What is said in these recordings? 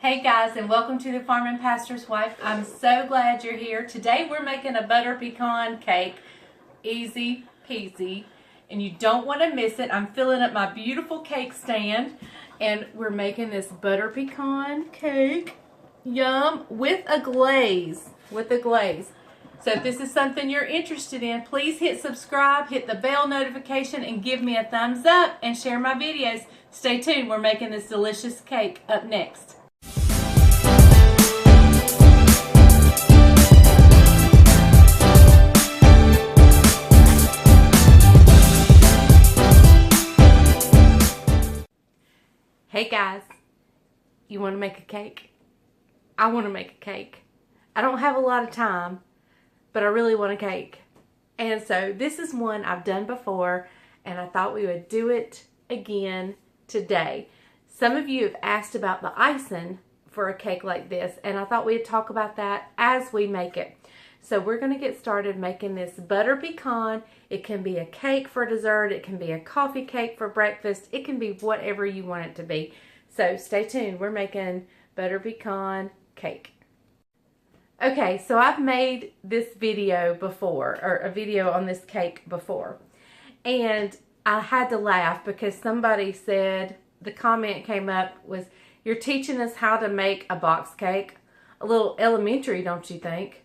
Hey guys, and welcome to the Farm and Pastor's Wife. I'm so glad you're here. Today we're making a butter pecan cake. Easy peasy. And you don't want to miss it. I'm filling up my beautiful cake stand. And we're making this butter pecan cake. Yum. With a glaze. So if this is something you're interested in, please hit subscribe, hit the bell notification, and give me a thumbs up and share my videos. Stay tuned. We're making this delicious cake up next. Hey guys, you want to make a cake? I want to make a cake. I don't have a lot of time, but I really want a cake. And so this is one I've done before, and I thought we would do it again today. Some of you have asked about the icing for a cake like this, and I thought we'd talk about that as we make it. So we're going to get started making this butter pecan. It can be a cake for dessert. It can be a coffee cake for breakfast. It can be whatever you want it to be. So stay tuned. We're making butter pecan cake. Okay, so I've made this video before, or a video on this cake before. And I had to laugh because somebody said, the comment came up was, "You're teaching us how to make a box cake." A little elementary, don't you think?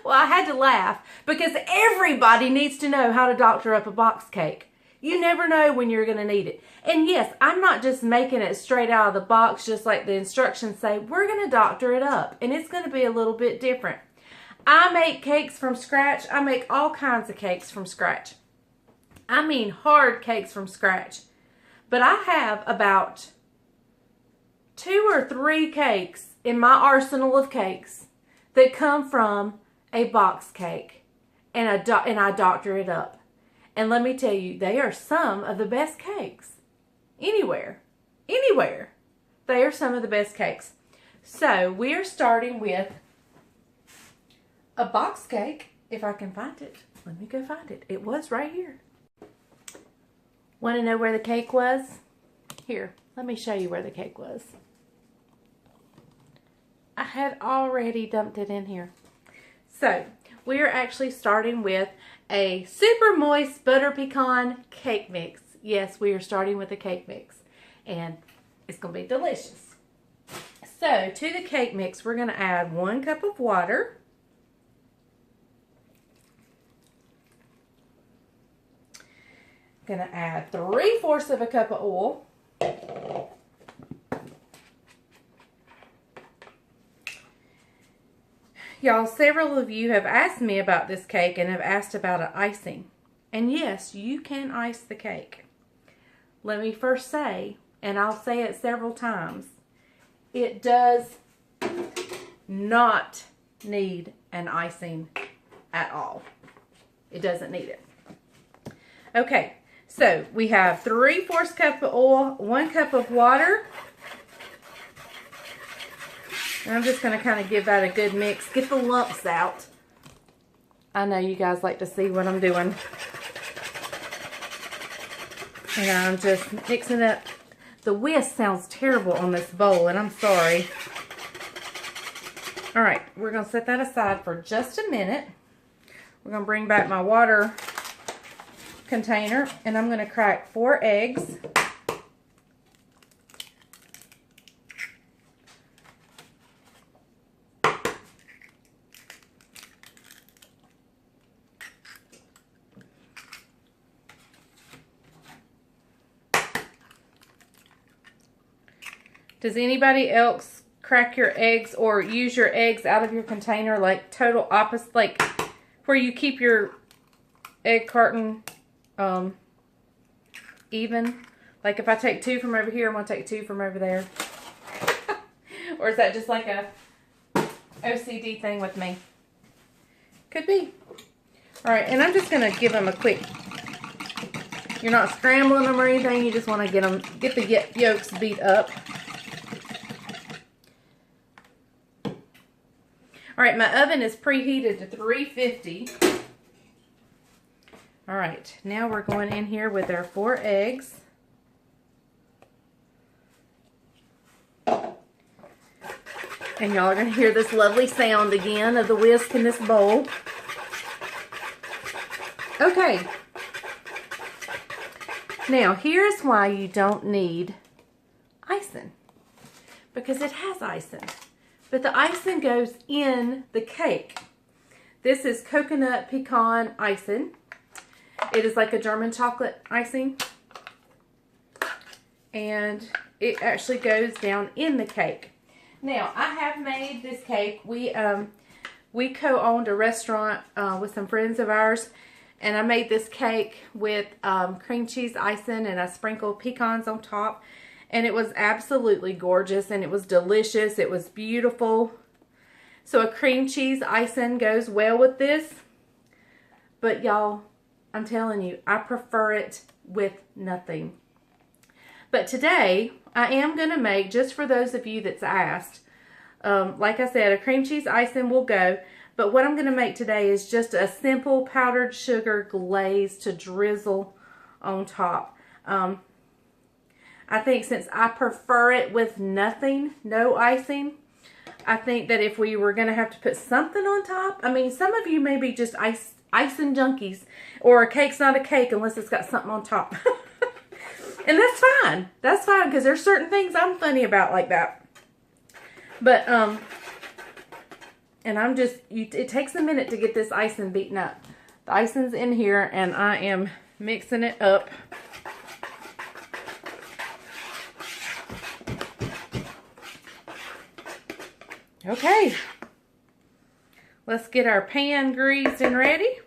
Well, I had to laugh because everybody needs to know how to doctor up a box cake. You never know when you're going to need it. And yes, I'm not just making it straight out of the box just like the instructions say. We're going to doctor it up, and it's going to be a little bit different. I make cakes from scratch. I make all kinds of cakes from scratch. I mean hard cakes from scratch. But I have about 2 or 3 cakes in my arsenal of cakes that come from a box cake, and I doctor it up. And let me tell you, they are some of the best cakes anywhere. They are some of the best cakes. So we are starting with a box cake. If I can find it, let me go find it. It was right here. Want to know where the cake was? Here, let me show you where the cake was. I had already dumped it in here. So, we are actually starting with a super moist butter pecan cake mix. Yes, we are starting with a cake mix, and it's going to be delicious. So, to the cake mix, we're going to add 1 cup of water. Going to add 3/4 of a cup of oil. Y'all, several of you have asked me about this cake and have asked about an icing. And yes, you can ice the cake. Let me first say, and I'll say it several times, it does not need an icing at all. It doesn't need it. Okay, so we have 3/4 cup of oil, 1 cup of water. And I'm just going to kind of give that a good mix. Get the lumps out. I know you guys like to see what I'm doing. And I'm just mixing it. The whisk sounds terrible on this bowl, and I'm sorry. Alright, we're going to set that aside for just a minute. We're going to bring back my water container, and I'm going to crack 4 eggs. Does anybody else crack your eggs or use your eggs out of your container like total opposite, like where you keep your egg carton even? Like if I take 2 from over here, I'm going to take 2 from over there. Or is that just like a OCD thing with me? Could be. Alright, and I'm just going to give them a quick, you're not scrambling them or anything, you just want to get the yolks beat up. Alright, my oven is preheated to 350. Alright, now we're going in here with our 4 eggs. And y'all are going to hear this lovely sound again of the whisk in this bowl. Okay. Now, here's why you don't need icing. Because it has icing. But the icing goes in the cake. This is coconut pecan icing. It is like a German chocolate icing. And it actually goes down in the cake. Now, I have made this cake. We co-owned a restaurant with some friends of ours. And I made this cake with cream cheese icing, and I sprinkled pecans on top. And it was absolutely gorgeous, and it was delicious. It was beautiful. So a cream cheese icing goes well with this. But y'all, I'm telling you, I prefer it with nothing. But today, I am going to make, just for those of you that's asked, like I said, a cream cheese icing will go. But what I'm going to make today is just a simple powdered sugar glaze to drizzle on top. I think since I prefer it with nothing, no icing, I think that if we were going to have to put something on top, I mean, some of you may be just icing junkies, or a cake's not a cake unless it's got something on top. And that's fine. That's fine, because there's certain things I'm funny about like that. But, and I'm just, it takes a minute to get this icing beaten up. The icing's in here, and I am mixing it up. Okay. Let's get our pan greased and ready.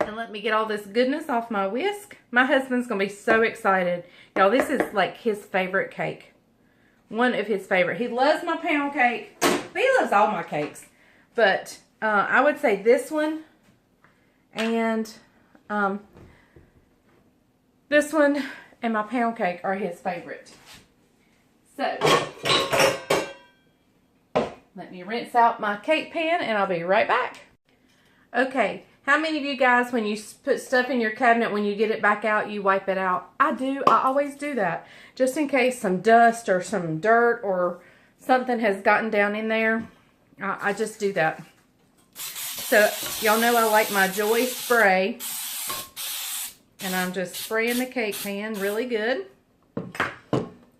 And let me get all this goodness off my whisk. My husband's going to be so excited. Y'all, this is like his favorite cake. One of his favorite. He loves my pound cake. He loves all my cakes. But I would say this one and this one and my pound cake are his favorite. So, let me rinse out my cake pan and I'll be right back. Okay, how many of you guys, when you put stuff in your cabinet, when you get it back out, you wipe it out? I do. I always do that. Just in case some dust or some dirt or something has gotten down in there. I just do that. So, y'all know I like my Joy spray. And I'm just spraying the cake pan really good.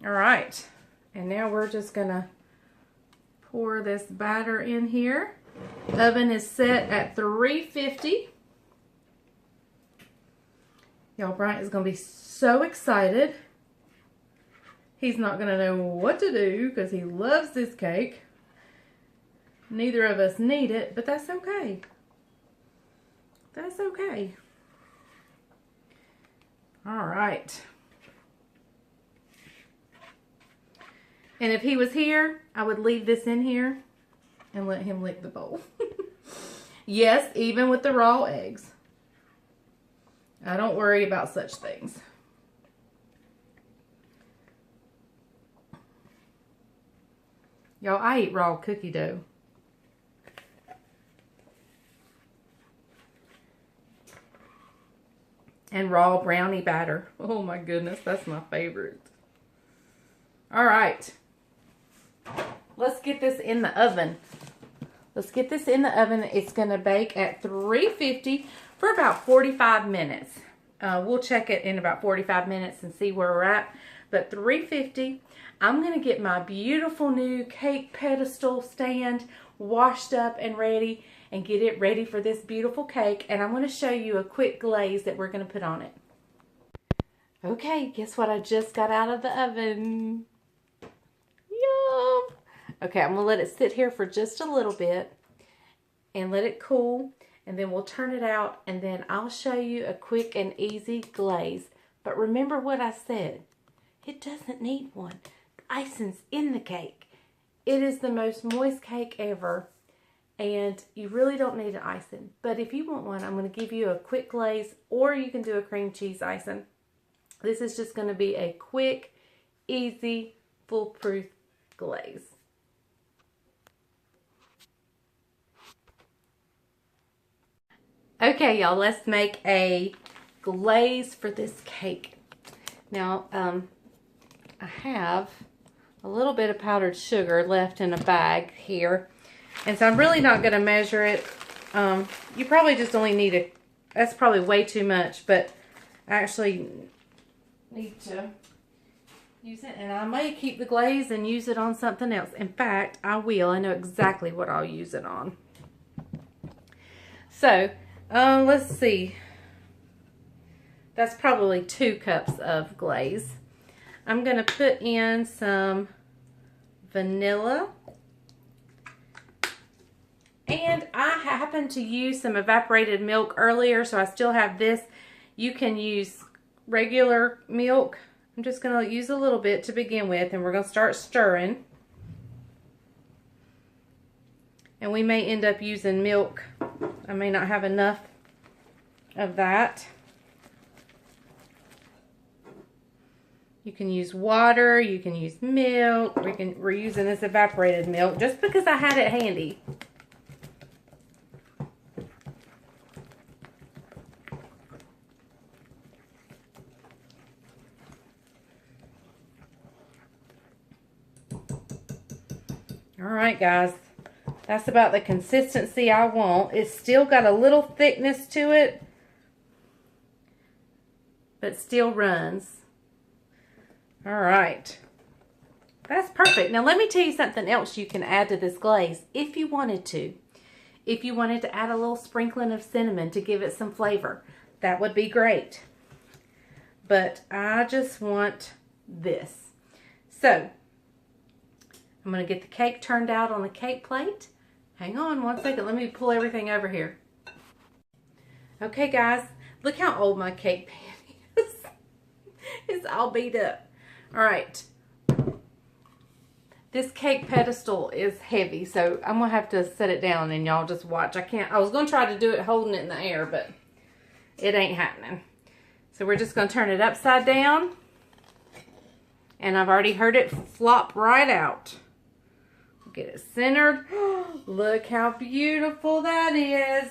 Alright. And now we're just going to pour this batter in here. Oven is set at 350. Y'all, Bryant is going to be so excited. He's not going to know what to do because he loves this cake. Neither of us need it, but that's okay. That's okay. All right. And if he was here, I would leave this in here and let him lick the bowl. Yes, even with the raw eggs. I don't worry about such things. Y'all, I eat raw cookie dough. And raw brownie batter. Oh my goodness, that's my favorite. All right. Let's get this in the oven. Let's get this in the oven. It's going to bake at 350 for about 45 minutes. We'll check it in about 45 minutes and see where we're at. But 350, I'm going to get my beautiful new cake pedestal stand washed up and ready and get it ready for this beautiful cake. And I'm going to show you a quick glaze that we're going to put on it. Okay, guess what I just got out of the oven? Yum! Okay, I'm going to let it sit here for just a little bit and let it cool. And then we'll turn it out and then I'll show you a quick and easy glaze. But remember what I said. It doesn't need one. The icing's in the cake. It is the most moist cake ever. And you really don't need an icing. But if you want one, I'm going to give you a quick glaze, or you can do a cream cheese icing. This is just going to be a quick, easy, foolproof glaze. Okay, y'all, let's make a glaze for this cake. Now, I have a little bit of powdered sugar left in a bag here. And so I'm really not going to measure it. You probably just only need that's probably way too much, but I actually need to use it. And I may keep the glaze and use it on something else. In fact, I will. I know exactly what I'll use it on. So, let's see. That's probably 2 cups of glaze. I'm going to put in some vanilla. And I happened to use some evaporated milk earlier, so I still have this. You can use regular milk. I'm just going to use a little bit to begin with, and we're going to start stirring. And we may end up using milk. I may not have enough of that. You can use water, you can use milk. We're using this evaporated milk just because I had it handy. Alright guys, that's about the consistency I want. It's still got a little thickness to it, but still runs. Alright, that's perfect. Now let me tell you something else you can add to this glaze if you wanted to. If you wanted to add a little sprinkling of cinnamon to give it some flavor, that would be great. But I just want this. So, I'm going to get the cake turned out on the cake plate. Hang on one second. Let me pull everything over here. Okay, guys. Look how old my cake pan is. It's all beat up. All right. This cake pedestal is heavy, so I'm going to have to set it down and y'all just watch. I was going to try to do it holding it in the air, but it ain't happening. So we're just going to turn it upside down. And I've already heard it flop right out. Get it centered. Look how beautiful that is.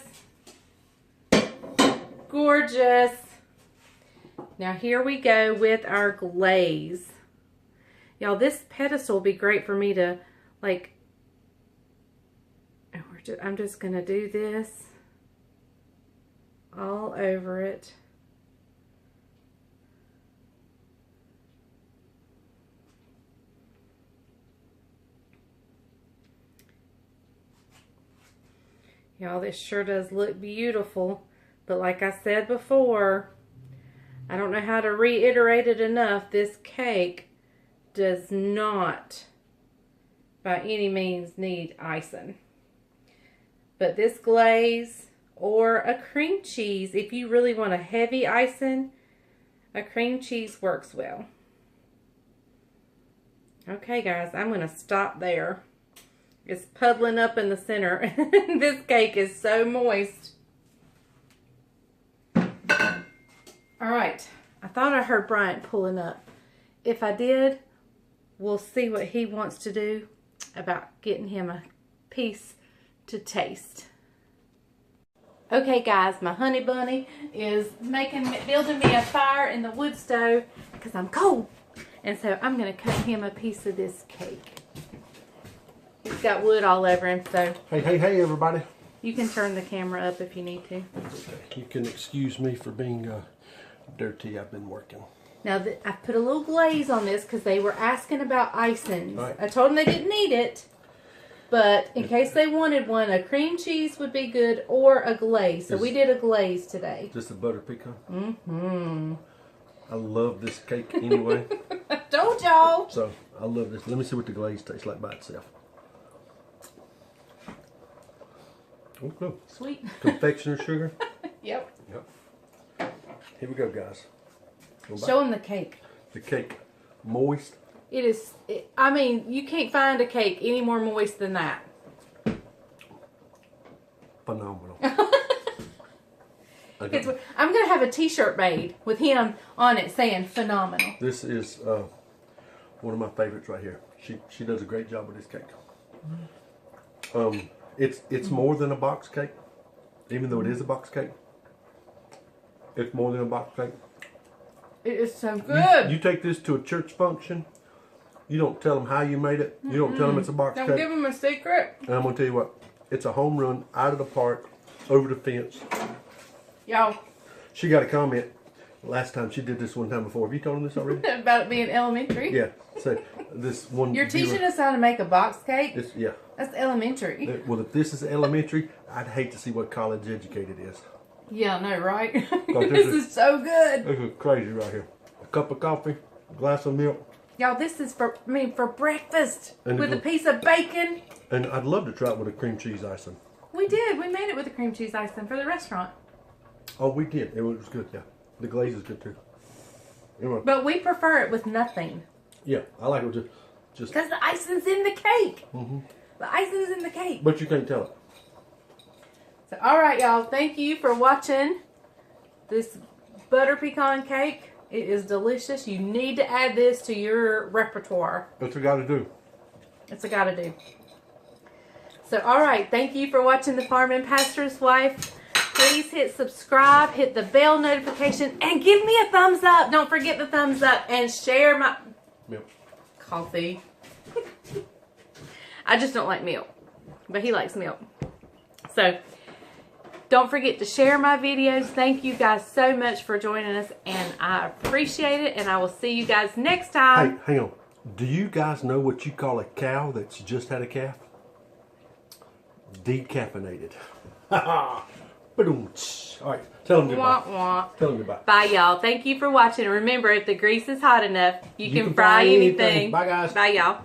Gorgeous. Now here we go with our glaze. Y'all, this pedestal will be great for me to, like, I'm just going to do this all over it. Y'all, this sure does look beautiful, but like I said before, I don't know how to reiterate it enough. This cake does not, by any means, need icing. But this glaze or a cream cheese, if you really want a heavy icing, a cream cheese works well. Okay, guys, I'm going to stop there. It's puddling up in the center. This cake is so moist. Alright, I thought I heard Bryant pulling up. If I did, we'll see what he wants to do about getting him a piece to taste. Okay guys, my honey bunny is building me a fire in the wood stove because I'm cold. And so I'm going to cut him a piece of this cake. He's got wood all over him, so... Hey, everybody. You can turn the camera up if you need to. Okay. You can excuse me for being dirty. I've been working. Now, I put a little glaze on this because they were asking about icing. Right. I told them they didn't need it. But in case they wanted one, a cream cheese would be good or a glaze. So we did a glaze today. Is this a butter pecan? Mm-hmm. I love this cake anyway. Told y'all. So, I love this. Let me see what the glaze tastes like by itself. Oh, no. Sweet. Confectioner sugar? Yep. Here we go, guys. Show them the cake. The cake. Moist. It is, I mean, you can't find a cake any more moist than that. Phenomenal. I'm going to have a t-shirt made with him on it saying phenomenal. This is one of my favorites right here. She does a great job with this cake. It's more than a box cake, even though it is a box cake. It's more than a box cake. It is so good. You take this to a church function, You don't tell them how you made it. You don't tell them it's a box Don't cake. give them a secret. And I'm going to tell you what. It's a home run, out of the park, over the fence. Y'all. She got a comment last time. She did this one time before. Have you told them this already? About it being elementary? Yeah. So this one. You're teaching us how to make a box cake? Yeah. That's elementary. Well, if this is elementary, I'd hate to see what college educated is. Yeah, I know, right? This This is so good. This is crazy right here. A cup of coffee, a glass of milk. Y'all, this is for breakfast. And with a piece of bacon. And I'd love to try it with a cream cheese icing. We did. We made it with a cream cheese icing for the restaurant. Oh, we did. It was good, yeah. The glaze is good too. Anyway, But we prefer it with nothing. yeah, I like it with just. Because the icing's in the cake. The icing's in the cake. But you can't tell it. So, alright, y'all. Thank you for watching this butter pecan cake. It is delicious. You need to add this to your repertoire. That's what I got to do. It's a gotta do. So, alright. Thank you for watching The Farm and Pastor's Wife. Please hit subscribe, hit the bell notification, and give me a thumbs up. Don't forget the thumbs up and share my Milk. coffee. I just don't like milk, but he likes milk. So, don't forget to share my videos. Thank you guys so much for joining us, and I appreciate it, and I will see you guys next time. Hey, hang on. Do you guys know what you call a cow that's just had a calf? Decaffeinated. Ba-doom. All right, tell them goodbye. Wah, wah. Tell them goodbye. Bye, y'all. Thank you for watching. Remember, if the grease is hot enough, you can fry anything. Bye, guys. Bye, y'all.